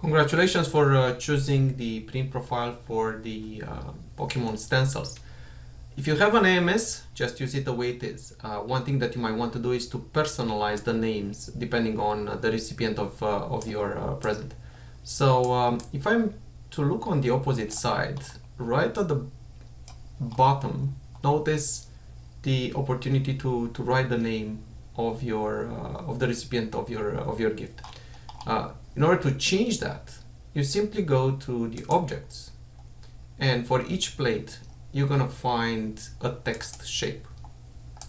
Congratulations for choosing the print profile for the Pokemon Stencils. If you have an AMS, just use it the way it is. One thing that you might want to do is to personalize the names depending on the recipient of your present. So if I'm to look on the opposite side, right at the bottom, notice the opportunity to write the name of your of the recipient of your gift. In order to change that, you simply go to the objects, and for each plate you're gonna find a text shape.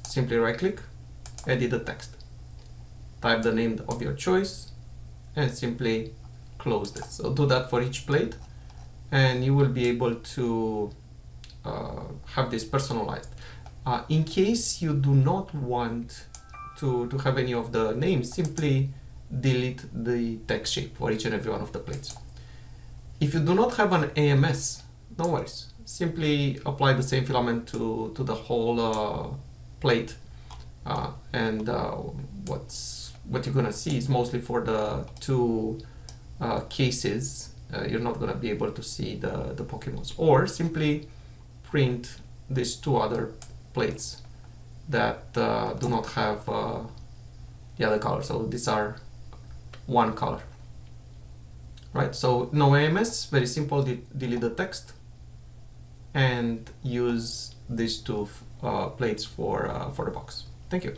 Simply right click, edit the text, type the name of your choice, and simply close this. So do that for each plate and you will be able to have this personalized. In case you do not want to have any of the names, simply delete the text shape for each and every one of the plates. If you do not have an AMS, no worries. Simply apply the same filament to the whole plate, and what you're gonna see is mostly for the two cases. You're not gonna be able to see the Pokemons, or simply print these two other plates that do not have the other color. So these are one color, right? So no AMS, very simple. Delete the text and use these two plates for the box. Thank you.